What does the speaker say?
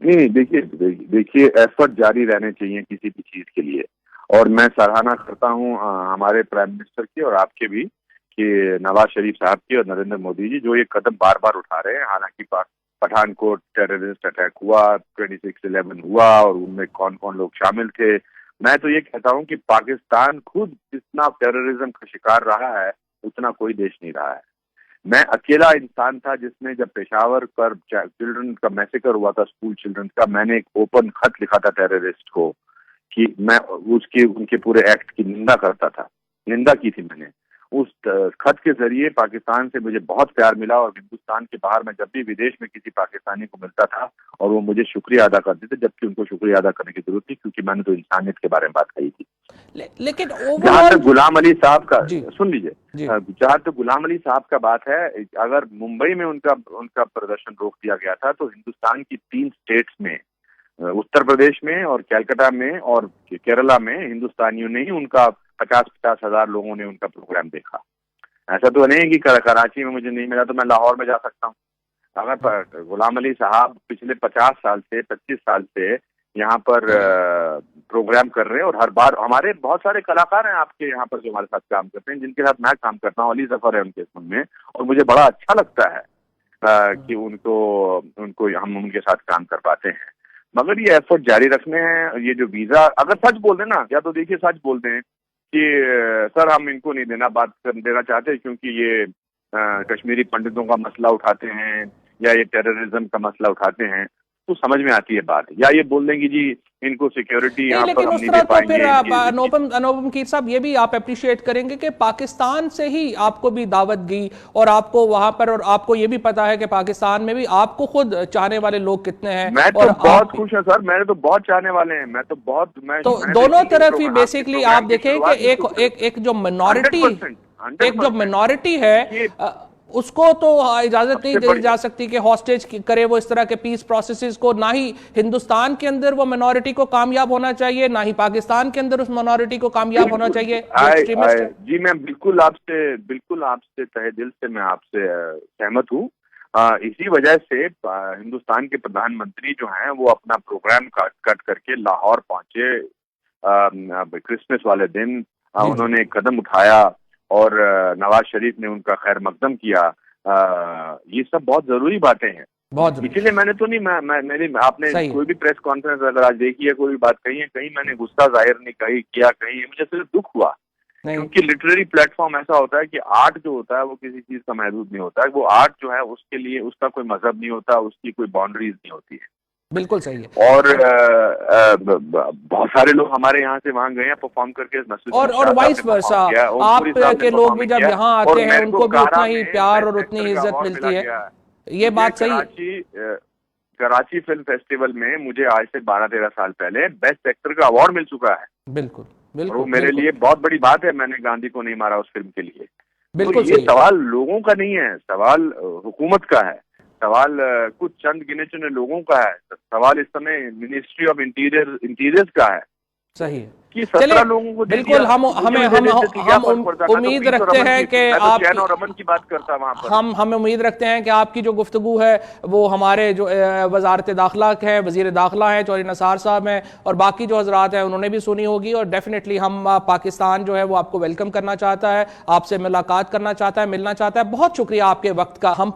नहीं, देखिए देखिए एफर्ट जारी रहने चाहिए किसी भी चीज के लिए। और मैं सराहना करता हूँ हमारे प्राइम मिनिस्टर की और आपके भी, कि नवाज शरीफ साहब की और नरेंद्र मोदी जी जो ये कदम बार बार उठा रहे हैं। हालांकि पठानकोट टेररिस्ट अटैक हुआ, 26/11 हुआ और उनमें कौन कौन लोग शामिल थे। मैं तो ये कहता हूँ कि पाकिस्तान खुद जितना टेररिज्म का शिकार रहा है उतना कोई देश नहीं रहा है। मैं अकेला इंसान था जिसने, जब पेशावर पर चिल्ड्रन का मैसेकर हुआ था, स्कूल चिल्ड्रन का, मैंने एक ओपन खत लिखा था टेररिस्ट को कि मैं उसके उनके पूरे एक्ट की निंदा करता था, निंदा की थी मैंने। उस खत के जरिए पाकिस्तान से मुझे बहुत प्यार मिला और हिंदुस्तान के बाहर मैं जब भी विदेश में किसी पाकिस्तानी को मिलता था और वो मुझे शुक्रिया अदा करते थे, जबकि उनको शुक्रिया अदा करने की जरूरत थी क्योंकि मैंने तो इंसानियत के बारे में बात कही थी। लेकिन जहां तक गुलाम अली साहब का, सुन लीजिए, जहां तक गुलाम अली साहब का बात है, अगर मुंबई में उनका प्रदर्शन रोक दिया गया था तो हिंदुस्तान की 3 स्टेट्स में, उत्तर प्रदेश में और कलकत्ता में और केरला में, हिंदुस्तानियों ने ही उनका 50-50 हजार लोगों ने उनका प्रोग्राम देखा। ऐसा तो नहीं कि कराची में मुझे नहीं मिला तो मैं लाहौर में जा सकता हूँ। अगर गुलाम अली साहब पिछले 50 साल से 25 साल से यहाँ पर प्रोग्राम कर रहे हैं और हर बार हमारे बहुत सारे कलाकार हैं आपके यहाँ पर जो हमारे साथ काम करते हैं, जिनके साथ मैं काम करता हूँ, अली जफर है उनके इसम में, और मुझे बड़ा अच्छा लगता है कि उनको हम उनके साथ काम कर पाते हैं। मगर ये एफर्ट जारी रखने हैं। ये जो वीजा, अगर सच बोल दें ना, या तो देखिए सच बोल दें कि सर हम इनको नहीं देना चाहते क्योंकि ये कश्मीरी पंडितों का मसला उठाते हैं या ये टेररिज्म का मसला उठाते हैं, तो समझ में आती है बात। या ये बोल देंगे जी इनको सिक्योरिटी यहाँ पर हम नहीं दे पाएंगे। फिर अनुपम कीर साहब, ये भी आप अप्रिशिएट करेंगे कि पाकिस्तान से ही आपको भी दावत गई और आपको वहां पर, और आपको ये भी पता है कि पाकिस्तान में भी आपको खुद चाहने वाले लोग कितने हैं। मैं तो बहुत खुश हूँ सर, मेरे तो बहुत चाहने वाले हैं। मैं तो बहुत, तो दोनों तरफ ही बेसिकली आप देखें कि एक जो मिनॉरिटी है उसको तो इजाजत नहीं दी जा सकती कि हॉस्टेज करे वो इस तरह के पीस प्रोसेसेस को। ना ही हिंदुस्तान के अंदर वो मिनॉरिटी को कामयाब होना चाहिए, ना ही पाकिस्तान के अंदर उस मिनॉरिटी को कामयाब होना चाहिए। जी मैं बिल्कुल आपसे तहे दिल से मैं आपसे सहमत हूँ। इसी वजह से हिंदुस्तान के प्रधानमंत्री जो हैं वो अपना प्रोग्राम कट करके लाहौर पहुंचे क्रिसमस वाले दिन। उन्होंने एक कदम उठाया और नवाज शरीफ ने उनका खैर मकदम किया। ये सब बहुत जरूरी बातें हैं। इसीलिए मैंने तो नहीं, आपने कोई भी प्रेस कॉन्फ्रेंस अगर आज देखी है, कोई भी बात कही है, कहीं मैंने गुस्सा जाहिर नहीं किया, कहीं मुझे सिर्फ दुख हुआ। क्योंकि लिटरेरी प्लेटफॉर्म ऐसा होता है कि आर्ट जो होता है वो किसी चीज का महदूद नहीं होता है। वो आर्ट जो है उसके लिए उसका कोई मजहब नहीं होता, उसकी कोई बाउंड्रीज नहीं होती है। बिल्कुल सही है। और बहुत सारे लोग हमारे यहाँ से वहां गए हैं परफॉर्म करके, और वाइस वर्सा, आप के लोग भी जब यहाँ आते हैं उनको भी उतना ही प्यार और उतनी इज्जत मिलती है। ये बात सही। कराची फिल्म फेस्टिवल में मुझे आज से 12-13 साल पहले बेस्ट एक्टर का अवार्ड मिल चुका है। बिल्कुल वो मेरे लिए बहुत बड़ी बात है। मैंने गांधी को नहीं मारा उस फिल्म के लिए। बिल्कुल तो ये सवाल लोगों का नहीं है, सवाल हुकूमत का है, सवाल कुछ चंद गिने चुने लोगों का है, सवाल इस समय मिनिस्ट्री ऑफ इंटीरियर्स का है। सही है। कि 17 लोगों को बिल्कुल हम उम्मीद रखते हैं कि आप और अमन की बात करता वहां पर हम उम्मीद रखते हैं कि आपकी जो गुफ्तगू है वो हमारे जो वजारत दाखिला है, वजीर दाखिला है चौधरी निसार साहब हैं, और बाकी जो हजरात हैं उन्होंने भी सुनी होगी। और डेफिनेटली हम पाकिस्तान जो है वो आपको वेलकम करना चाहता है, आपसे मुलाकात करना चाहता है, मिलना चाहता है। बहुत शुक्रिया आपके वक्त का। हम